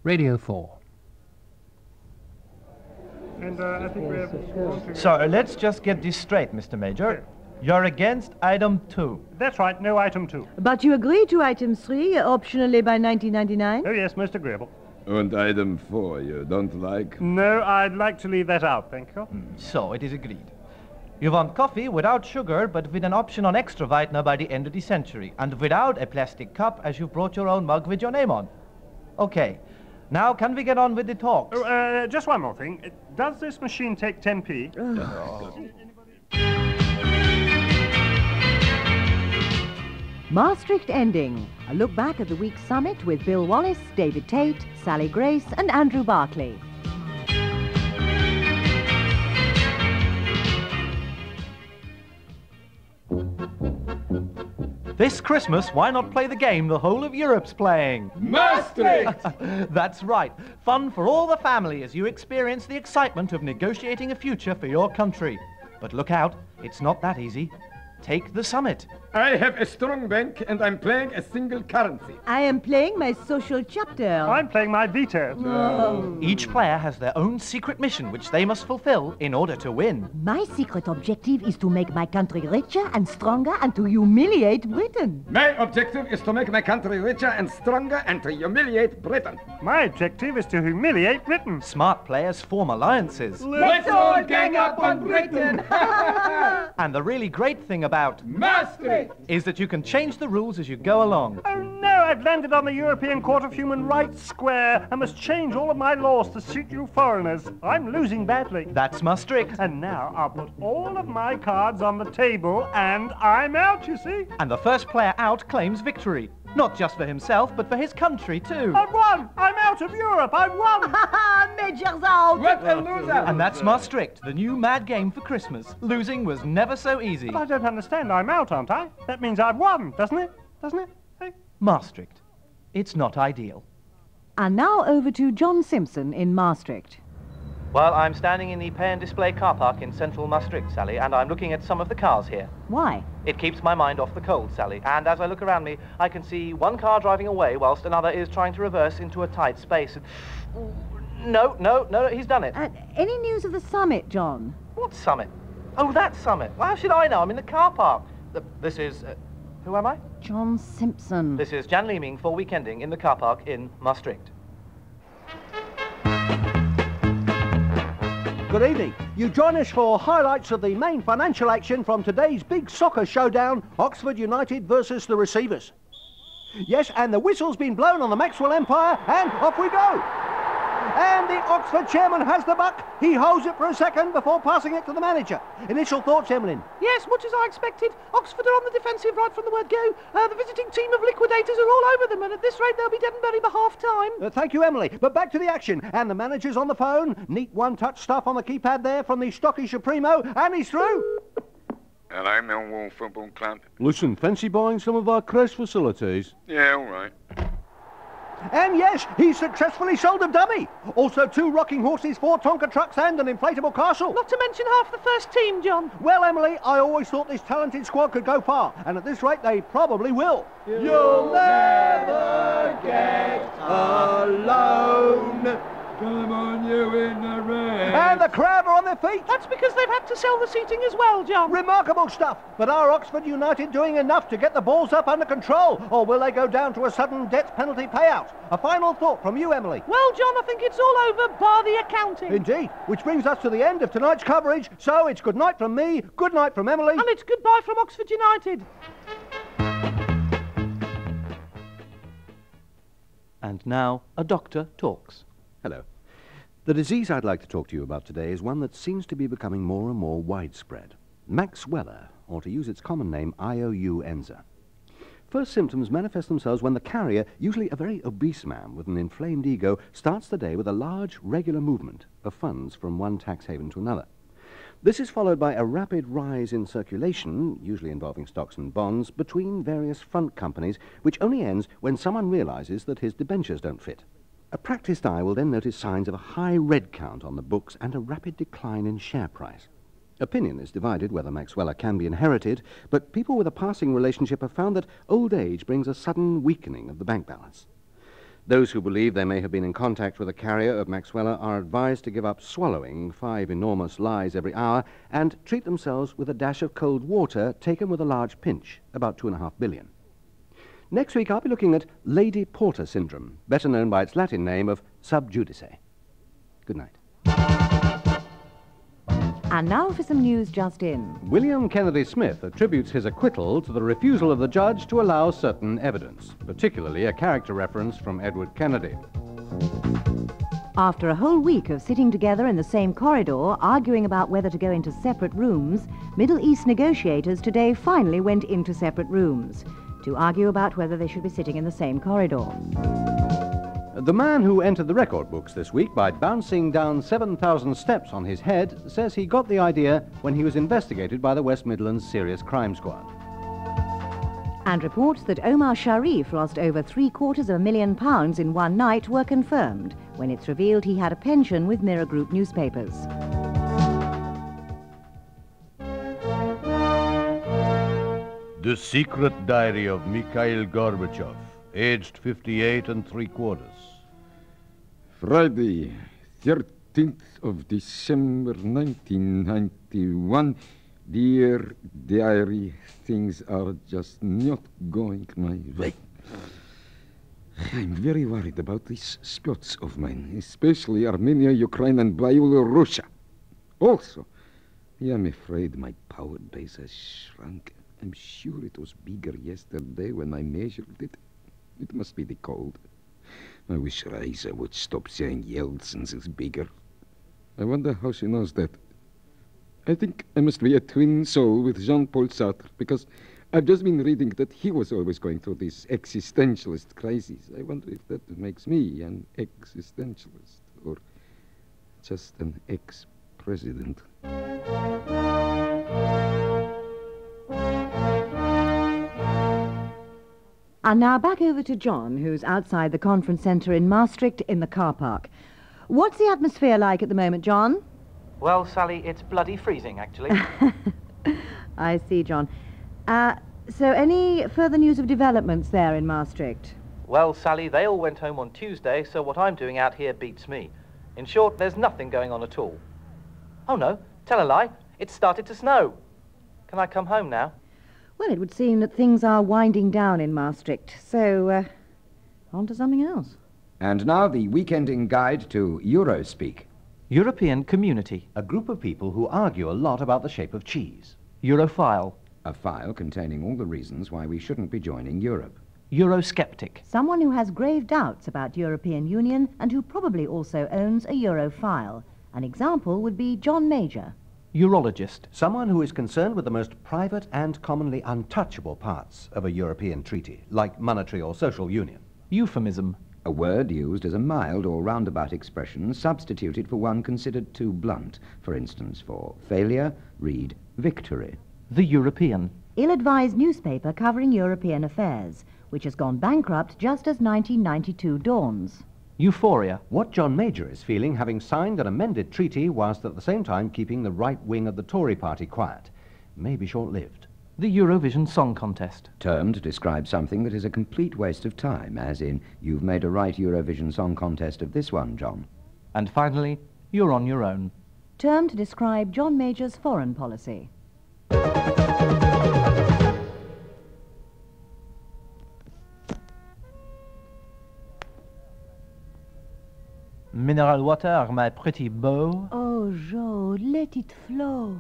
Radio 4. And I think we have... So, let's just get this straight, Mr. Major. You're against item 2. That's right, no item 2. But you agree to item 3, optionally by 1999? Oh, yes, most agreeable. And item 4 you don't like? No, I'd like to leave that out, thank you. So, it is agreed. You want coffee without sugar, but with an option on extra Weidner by the end of the century, and without a plastic cup, as you've brought your own mug with your name on. Okay. Now, can we get on with the talks? Oh, just one more thing. Does this machine take 10p? Maastricht Ending. A look back at the week's summit with Bill Wallace, David Tate, Sally Grace and Andrew Barclay. This Christmas, why not play the game the whole of Europe's playing? Maastricht! That's right. Fun for all the family as you experience the excitement of negotiating a future for your country. But look out, it's not that easy. Take the summit. I have a strong bank and I'm playing a single currency. I am playing my social chapter. I'm playing my veto. Oh. Each player has their own secret mission which they must fulfill in order to win. My secret objective is to make my country richer and stronger and to humiliate Britain. My objective is to make my country richer and stronger and to humiliate Britain. My objective is to humiliate Britain. Smart players form alliances. Let's all gang up on Britain! And the really great thing about Maastricht! is that you can change the rules as you go along. Oh no, I've landed on the European Court of Human Rights square. I must change all of my laws to suit you foreigners. I'm losing badly. That's Maastricht. And now I'll put all of my cards on the table and I'm out, you see. And the first player out claims victory. Not just for himself, but for his country too. I've won! I'm out of Europe! I've won! Major's out! What a loser! And that's Maastricht, the new mad game for Christmas. Losing was never so easy. But I don't understand. I'm out, aren't I? That means I've won, doesn't it? Doesn't it? Hey? Maastricht. It's not ideal. And now over to John Simpson in Maastricht. Well, I'm standing in the pay and display car park in central Maastricht, Sally, and I'm looking at some of the cars here. Why? It keeps my mind off the cold, Sally, and as I look around me, I can see one car driving away whilst another is trying to reverse into a tight space. No, he's done it. Any news of the summit, John? What summit? Oh, that summit. Well, how should I know? I'm in the car park. This is... who am I? John Simpson. This is Jan Leeming for weekending in the car park in Maastricht. Good evening. You join us for highlights of the main financial action from today's big soccer showdown, Oxford United versus the Receivers. Yes, and the whistle's been blown on the Maxwell Empire, and off we go. And the Oxford chairman has the buck. He holds it for a second before passing it to the manager. Initial thoughts, Emmeline? Yes, much as I expected. Oxford are on the defensive right from the word go. The visiting team of liquidators are all over them, and at this rate they'll be dead and buried by half-time. Thank you, Emily. But back to the action. And the manager's on the phone. Neat one-touch stuff on the keypad there from the stocky Supremo, and he's through. Hello, Millwall Football Club. Listen, fancy buying some of our crest facilities? Yeah, all right. And yes, he's successfully sold a dummy. Also 2 rocking horses, 4 Tonka trucks and an inflatable castle. Not to mention half the first team, John. Well, Emily, I always thought this talented squad could go far, and at this rate they probably will. You'll never get alone. Come on, you in the red. And the crowd are on their feet. That's because they've had to sell the seating as well, John. Remarkable stuff. But are Oxford United doing enough to get the balls up under control? Or will they go down to a sudden debt penalty payout? A final thought from you, Emily. Well, John, I think it's all over, bar the accounting. Indeed. Which brings us to the end of tonight's coverage. So it's good night from me, good night from Emily. And it's goodbye from Oxford United. And now, a doctor talks. Hello. The disease I'd like to talk to you about today is one that seems to be becoming more and more widespread. Maxwella, or to use its common name, IOU-enza. First symptoms manifest themselves when the carrier, usually a very obese man with an inflamed ego, starts the day with a large, regular movement of funds from one tax haven to another. This is followed by a rapid rise in circulation, usually involving stocks and bonds, between various front companies, which only ends when someone realizes that his debentures don't fit. A practiced eye will then notice signs of a high red count on the books and a rapid decline in share price. Opinion is divided whether Maxwella can be inherited, but people with a passing relationship have found that old age brings a sudden weakening of the bank balance. Those who believe they may have been in contact with a carrier of Maxwella are advised to give up swallowing 5 enormous lies every hour and treat themselves with a dash of cold water taken with a large pinch, about 2.5 billion. Next week, I'll be looking at Lady Porter syndrome, better known by its Latin name of sub judice. Good night. And now for some news just in. William Kennedy Smith attributes his acquittal to the refusal of the judge to allow certain evidence, particularly a character reference from Edward Kennedy. After a whole week of sitting together in the same corridor, arguing about whether to go into separate rooms, Middle East negotiators today finally went into separate rooms to argue about whether they should be sitting in the same corridor. The man who entered the record books this week by bouncing down 7,000 steps on his head says he got the idea when he was investigated by the West Midlands Serious Crime Squad. And reports that Omar Sharif lost over £750,000 in one night were confirmed when it's revealed he had a pension with Mirror Group newspapers. The Secret Diary of Mikhail Gorbachev, aged 58 3/4. Friday, 13th of December 1991. Dear diary, things are just not going my way. I'm very worried about these spots of mine, especially Armenia, Ukraine, and Belarus. Also, I'm afraid my power base has shrunk. I'm sure it was bigger yesterday when I measured it. It must be the cold. I wish Raisa would stop saying Yeltsin's is bigger. I wonder how she knows that. I think I must be a twin soul with Jean-Paul Sartre, because I've just been reading that he was always going through these existentialist crises. I wonder if that makes me an existentialist, or just an ex-president. And now back over to John, who's outside the conference centre in Maastricht in the car park. What's the atmosphere like at the moment, John? Well, Sally, it's bloody freezing, actually. I see, John. So any further news of developments there in Maastricht? Well, Sally, they all went home on Tuesday, so what I'm doing out here beats me. In short, there's nothing going on at all. Oh, no, tell a lie. It's started to snow. Can I come home now? Well, it would seem that things are winding down in Maastricht, so on to something else. And now the weekending guide to Eurospeak. European Community. A group of people who argue a lot about the shape of cheese. Europhile. A file containing all the reasons why we shouldn't be joining Europe. Eurosceptic. Someone who has grave doubts about European Union and who probably also owns a Europhile. An example would be John Major. Urologist. Someone who is concerned with the most private and commonly untouchable parts of a European treaty, like monetary or social union. Euphemism. A word used as a mild or roundabout expression substituted for one considered too blunt. For instance, for failure, read victory. The European. Ill-advised newspaper covering European affairs, which has gone bankrupt just as 1992 dawns. Euphoria. What John Major is feeling, having signed an amended treaty whilst at the same time keeping the right wing of the Tory party quiet. May be short-lived. The Eurovision Song Contest. Term to describe something that is a complete waste of time, as in, you've made a right Eurovision Song Contest of this one, John. And finally, you're on your own. Term to describe John Major's foreign policy. Mineral water, my pretty beau. Oh, Jo, let it flow.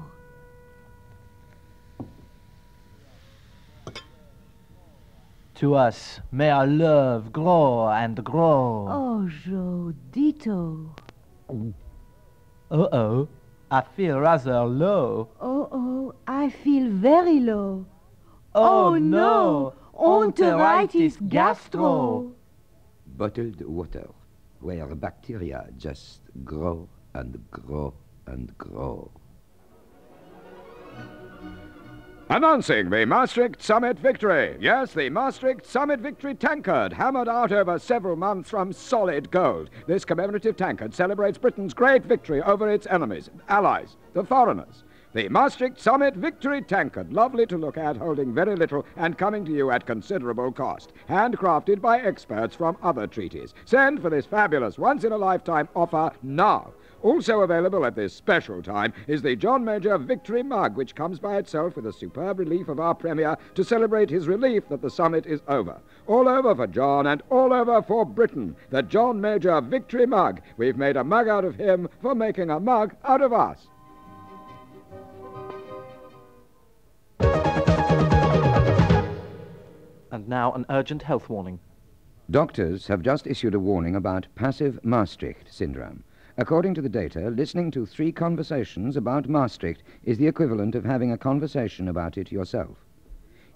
To us, may our love grow and grow. Oh, Jo, ditto. Uh-oh, I feel rather low. Oh, I feel very low. Oh, no, enteritis gastro. Bottled water, where bacteria just grow and grow and grow. Announcing the Maastricht Summit victory. Yes, the Maastricht Summit victory tankard, hammered out over several months from solid gold. This commemorative tankard celebrates Britain's great victory over its enemies, allies, the foreigners. The Maastricht Summit Victory Tankard, lovely to look at, holding very little, and coming to you at considerable cost. Handcrafted by experts from other treaties. Send for this fabulous once-in-a-lifetime offer now. Also available at this special time is the John Major Victory Mug, which comes by itself with a superb relief of our Premier to celebrate his relief that the summit is over. All over for John and all over for Britain. The John Major Victory Mug. We've made a mug out of him for making a mug out of us. And now an urgent health warning. Doctors have just issued a warning about passive Maastricht syndrome. According to the data, listening to 3 conversations about Maastricht is the equivalent of having a conversation about it yourself.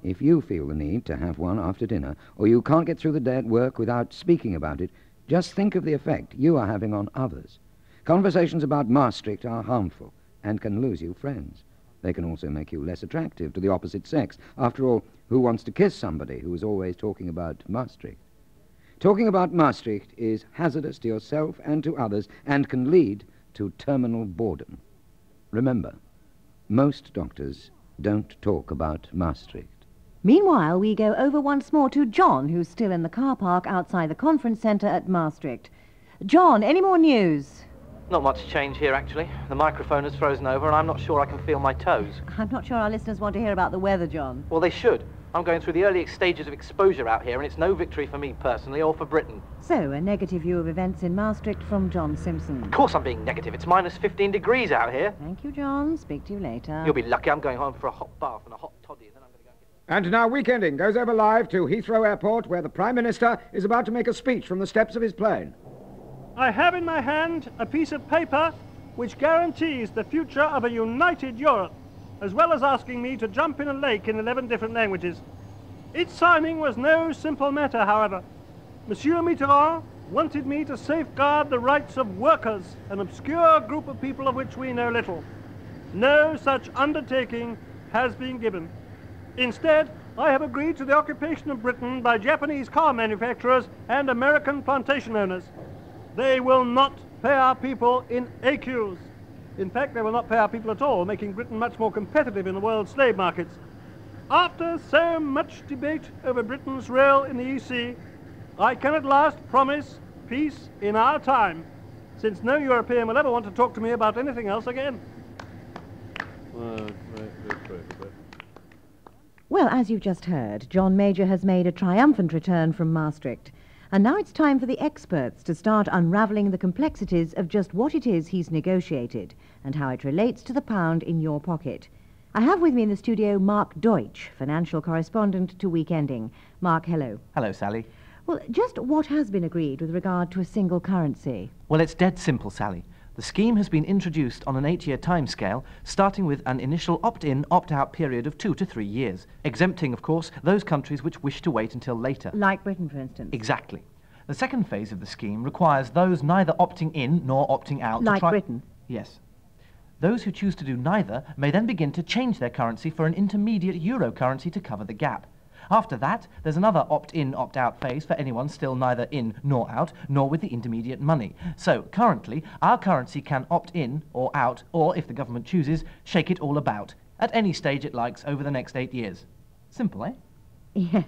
If you feel the need to have one after dinner, or you can't get through the day at work without speaking about it, just think of the effect you are having on others. Conversations about Maastricht are harmful and can lose you friends. They can also make you less attractive to the opposite sex. After all, who wants to kiss somebody who is always talking about Maastricht? Talking about Maastricht is hazardous to yourself and to others and can lead to terminal boredom. Remember, most doctors don't talk about Maastricht. Meanwhile, we go over once more to John, who's still in the car park outside the conference centre at Maastricht. John, any more news? Not much change here, actually. The microphone has frozen over and I'm not sure I can feel my toes. I'm not sure our listeners want to hear about the weather, John. Well, they should. I'm going through the early stages of exposure out here, and it's no victory for me personally or for Britain. So, a negative view of events in Maastricht from John Simpson. Of course I'm being negative. It's minus 15 degrees out here. Thank you, John. Speak to you later. You'll be lucky I'm going home for a hot bath and a hot toddy, and then I'm going to go and get... And now Weekending goes over live to Heathrow Airport, where the Prime Minister is about to make a speech from the steps of his plane. I have in my hand a piece of paper which guarantees the future of a united Europe, as well as asking me to jump in a lake in 11 different languages. Its signing was no simple matter, however. Monsieur Mitterrand wanted me to safeguard the rights of workers, an obscure group of people of which we know little. No such undertaking has been given. Instead, I have agreed to the occupation of Britain by Japanese car manufacturers and American plantation owners. They will not pay our people in écus. In fact, they will not pay our people at all, making Britain much more competitive in the world's slave markets. After so much debate over Britain's role in the EC, I can at last promise peace in our time, since no European will ever want to talk to me about anything else again. Well, as you've just heard, John Major has made a triumphant return from Maastricht. And now it's time for the experts to start unravelling the complexities of just what it is he's negotiated and how it relates to the pound in your pocket. I have with me in the studio Mark Deutsch, financial correspondent to Weekending. Mark, hello. Hello, Sally. Well, just what has been agreed with regard to a single currency? Well, it's dead simple, Sally. The scheme has been introduced on an 8-year timescale, starting with an initial opt-in, opt-out period of 2 to 3 years, exempting, of course, those countries which wish to wait until later. Like Britain, for instance. Exactly. The second phase of the scheme requires those neither opting in nor opting out like to try... Britain? Yes. Those who choose to do neither may then begin to change their currency for an intermediate euro currency to cover the gap. After that, there's another opt-in, opt-out phase for anyone still neither in nor out, nor with the intermediate money. So, currently, our currency can opt in or out, or, if the government chooses, shake it all about, at any stage it likes over the next 8 years. Simple, eh? Yes.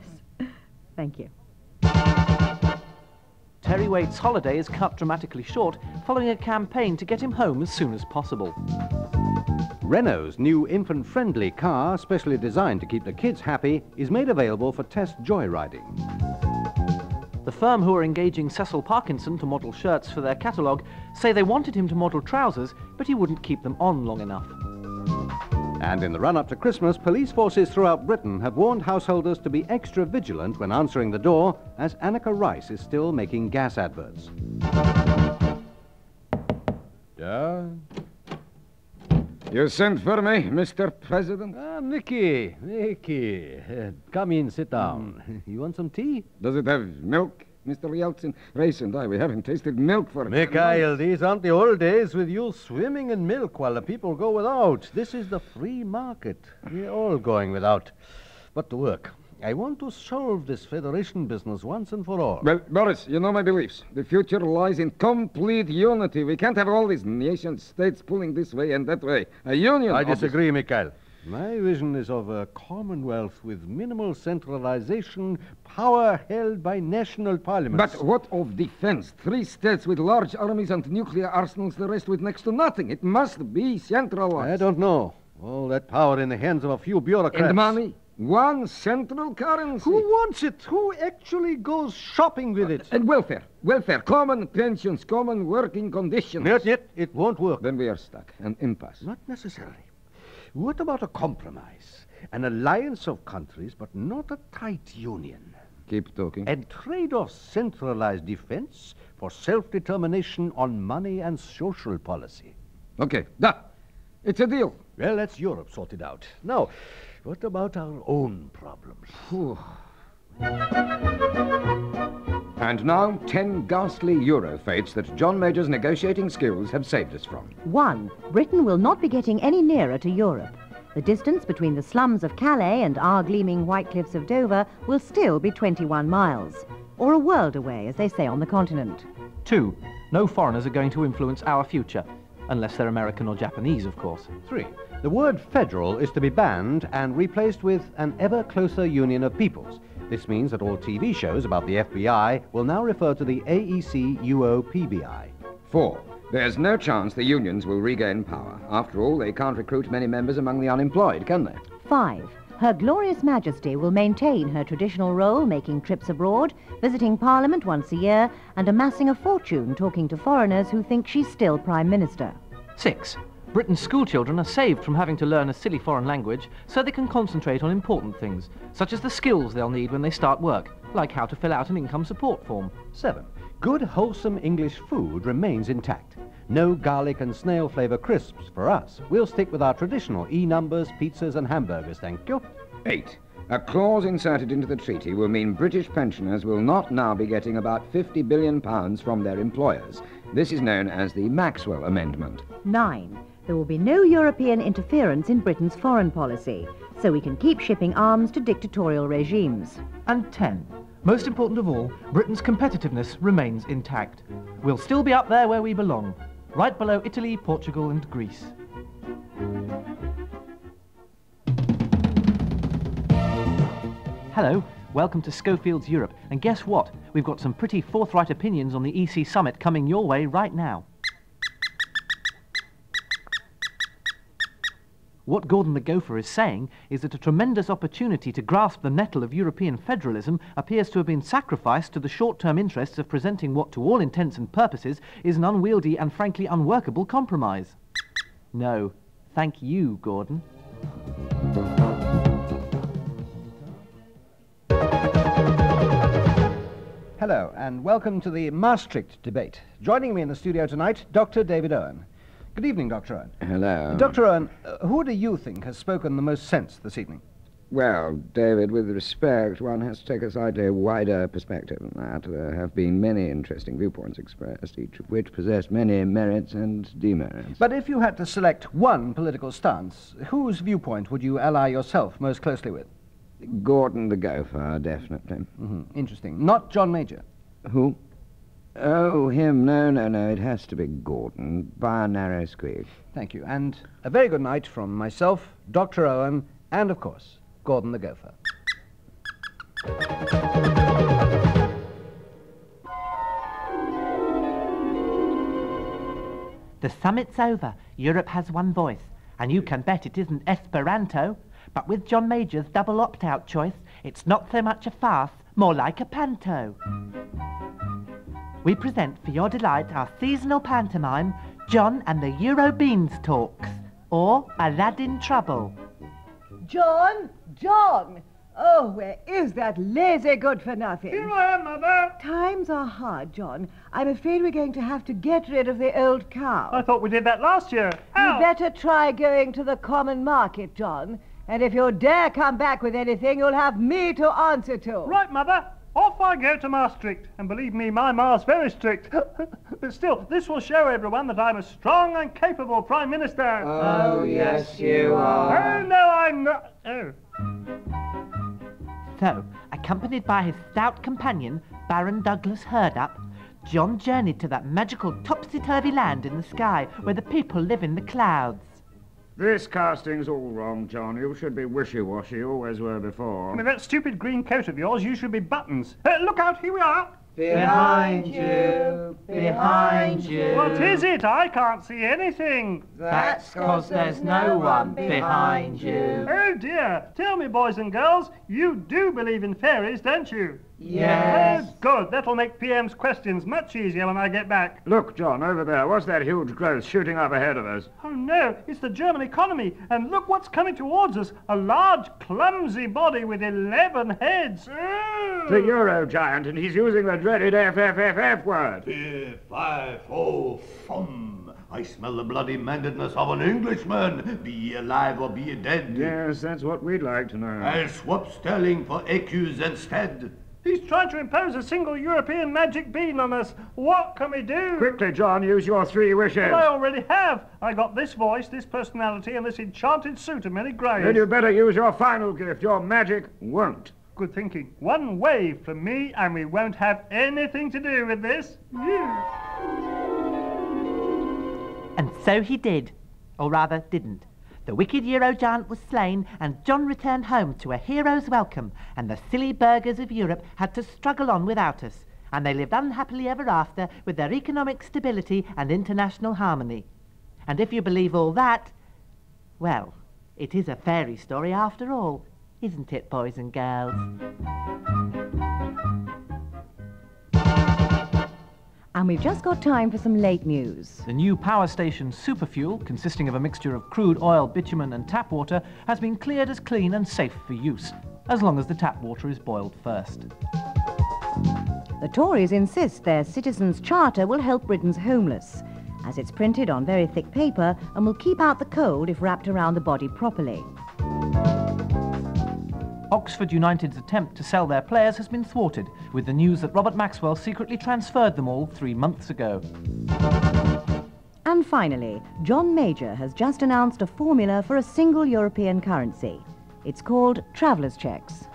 Thank you. Terry Waite's holiday is cut dramatically short following a campaign to get him home as soon as possible. Renault's new infant-friendly car, specially designed to keep the kids happy, is made available for test joyriding. The firm who are engaging Cecil Parkinson to model shirts for their catalogue say they wanted him to model trousers, but he wouldn't keep them on long enough. And in the run-up to Christmas, police forces throughout Britain have warned householders to be extra vigilant when answering the door, as Annika Rice is still making gas adverts. Yeah? You sent for me, Mr. President? Mickey. Come in, sit down. You want some tea? Does it have milk, Mr. Yeltsin? Race and I, we haven't tasted milk for... Mikhail, these aren't the old days with you swimming in milk while the people go without. This is the free market. We're all going without. But to work. I want to solve this federation business once and for all. Well, Boris, you know my beliefs. The future lies in complete unity. We can't have all these nation-states pulling this way and that way. A union... I disagree, Mikhail. My vision is of a commonwealth with minimal centralization, power held by national parliaments. But what of defense? 3 states with large armies and nuclear arsenals, the rest with next to nothing. It must be centralized. I don't know. All that power in the hands of a few bureaucrats. And money? One central currency. Who wants it? Who actually goes shopping with it? And welfare. Welfare. Common pensions. Common working conditions. Not yet. It won't work. Then we are stuck. An impasse. Not necessarily. What about a compromise? An alliance of countries, but not a tight union. Keep talking. And trade off centralized defense for self-determination on money and social policy. Okay, done. It's a deal. Well, that's Europe sorted out. Now, what about our own problems? And now, 10 ghastly Euro fates that John Major's negotiating skills have saved us from. 1. Britain will not be getting any nearer to Europe. The distance between the slums of Calais and our gleaming white cliffs of Dover will still be 21 miles. Or a world away, as they say on the continent. 2. No foreigners are going to influence our future. Unless they're American or Japanese, of course. 3. The word federal is to be banned and replaced with an ever closer union of peoples. This means that all TV shows about the FBI will now refer to the AEC-UOPBI. 4. There's no chance the unions will regain power. After all, they can't recruit many members among the unemployed, can they? 5. Her Glorious Majesty will maintain her traditional role, making trips abroad, visiting Parliament once a year, and amassing a fortune talking to foreigners who think she's still Prime Minister. 6. Britain's schoolchildren are saved from having to learn a silly foreign language so they can concentrate on important things, such as the skills they'll need when they start work, like how to fill out an income support form. 7. Good, wholesome English food remains intact. No garlic and snail flavour crisps for us. We'll stick with our traditional E-numbers, pizzas and hamburgers, thank you. 8. A clause inserted into the treaty will mean British pensioners will not now be getting about £50 billion from their employers. This is known as the Maxwell Amendment. 9. There will be no European interference in Britain's foreign policy, so we can keep shipping arms to dictatorial regimes. And 10. Most important of all, Britain's competitiveness remains intact. We'll still be up there where we belong, right below Italy, Portugal and Greece. Hello, welcome to Schofield's Europe, and guess what? We've got some pretty forthright opinions on the EC summit coming your way right now. What Gordon the Gopher is saying is that a tremendous opportunity to grasp the nettle of European federalism appears to have been sacrificed to the short-term interests of presenting what, to all intents and purposes, is an unwieldy and frankly unworkable compromise. No, thank you, Gordon. Hello, and welcome to the Maastricht debate. Joining me in the studio tonight, Dr. David Owen. Good evening, Dr. Owen. Hello. Dr. Owen, who do you think has spoken the most sense this evening? Well, David, with respect, one has to take a slightly wider perspective than that. There have been many interesting viewpoints expressed, each of which possess many merits and demerits. But if you had to select one political stance, whose viewpoint would you ally yourself most closely with? Gordon the Gopher, definitely. Mm-hmm. Interesting. Not John Major. Who? Oh, him. No. It has to be Gordon, by a narrow squeak. Thank you. And a very good night from myself, Dr. Owen, and, of course, Gordon the Gopher. The summit's over. Europe has one voice. And you can bet it isn't Esperanto. But with John Major's double opt-out choice, it's not so much a farce, more like a panto. We present for your delight our seasonal pantomime, John and the Euro Beans Talks, or Aladdin Trouble. John! Oh, where is that lazy good-for-nothing? Here I am, Mother. Times are hard, John. I'm afraid we're going to have to get rid of the old cow. I thought we did that last year. Ow! You better try going to the common market, John. And if you dare come back with anything, you'll have me to answer to. Right, Mother. Off I go to Maastricht. And believe me, my ma's very strict. But still, this will show everyone that I'm a strong and capable Prime Minister. Oh, yes, you are. Oh, no, I'm not. Oh. So, accompanied by his stout companion, Baron Douglas Herdup, John journeyed to that magical topsy-turvy land in the sky where the people live in the clouds. This casting's all wrong, John. You should be wishy-washy, always were before. With that stupid green coat of yours, you should be buttons. Look out, here we are. Behind you, behind you. What is it? I can't see anything. That's 'cause there's no one behind you. Oh dear. Tell me, boys and girls, you do believe in fairies, don't you? Yes. Oh, good. That'll make PM's questions much easier when I get back. Look, John, over there. What's that huge growth shooting up ahead of us? Oh no, it's the German economy. And look what's coming towards us. A large, clumsy body with 11 heads. Oh. The Euro giant, and he's using the dreaded FFFF word. Fear, five, oh, fum. I smell the bloody mindedness of an Englishman. Be ye alive or be ye dead. Yes, that's what we'd like to know. I'll swap sterling for écus instead. He's trying to impose a single European magic bean on us. What can we do? Quickly, John, use your 3 wishes. Well, I already have. I got this voice, this personality, and this enchanted suit of many greys. Then you better use your final gift. Your magic won't. Good thinking. One wave from me, and we won't have anything to do with this. And so he did. Or rather, didn't. The wicked Euro giant was slain, and John returned home to a hero's welcome, and the silly burghers of Europe had to struggle on without us, and they lived unhappily ever after with their economic stability and international harmony. And if you believe all that, well, it is a fairy story after all, isn't it, boys and girls? And we've just got time for some late news. The new power station Superfuel, consisting of a mixture of crude oil, bitumen and tap water, has been cleared as clean and safe for use, as long as the tap water is boiled first. The Tories insist their Citizens' Charter will help Britain's homeless, as it's printed on very thick paper and will keep out the cold if wrapped around the body properly. Oxford United's attempt to sell their players has been thwarted, with the news that Robert Maxwell secretly transferred them all 3 months ago. And finally, John Major has just announced a formula for a single European currency. It's called Traveller's Cheques.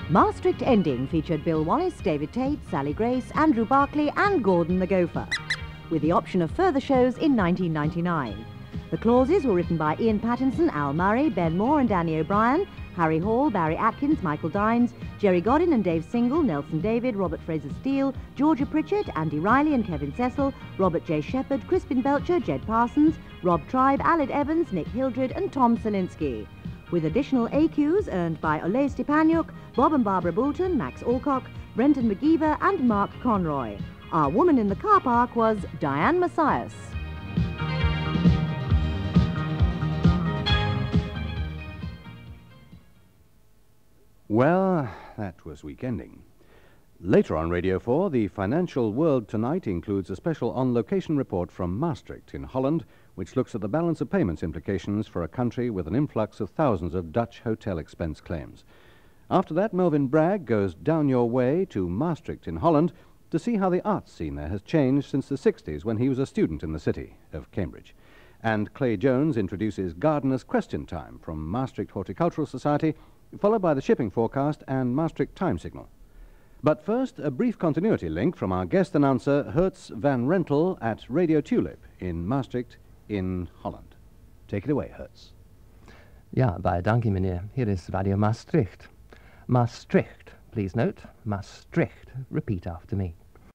Maastricht Ending featured Bill Wallace, David Tate, Sally Grace, Andrew Barclay and Gordon the Gopher, with the option of further shows in 1999. The clauses were written by Ian Pattinson, Al Murray, Ben Moore and Danny O'Brien, Harry Hall, Barry Atkins, Michael Dines, Jerry Godin and Dave Single, Nelson David, Robert Fraser-Steele, Georgia Pritchard, Andy Riley and Kevin Cecil, Robert J. Shepherd, Crispin Belcher, Jed Parsons, Rob Tribe, Aled Evans, Nick Hildred and Tom Selinsky, with additional AQs earned by Ole Stepaniuk, Bob and Barbara Boulton, Max Alcock, Brenton McGeever and Mark Conroy. Our woman in the car park was Diane Messias. Well, that was weekending. Later on Radio 4, the Financial World Tonight includes a special on-location report from Maastricht in Holland, which looks at the balance of payments implications for a country with an influx of thousands of Dutch hotel expense claims. After that, Melvin Bragg goes down your way to Maastricht in Holland to see how the arts scene there has changed since the 60s when he was a student in the city of Cambridge. And Clay Jones introduces Gardener's Question Time from Maastricht Horticultural Society, followed by the shipping forecast and Maastricht time signal. But first, a brief continuity link from our guest announcer Hertz van Rentel at Radio Tulip in Maastricht in Holland. Take it away, Hertz. Ja, baie dankie, meneer. Hier is Radio Maastricht. Maastricht, please note. Maastricht. Repeat after me.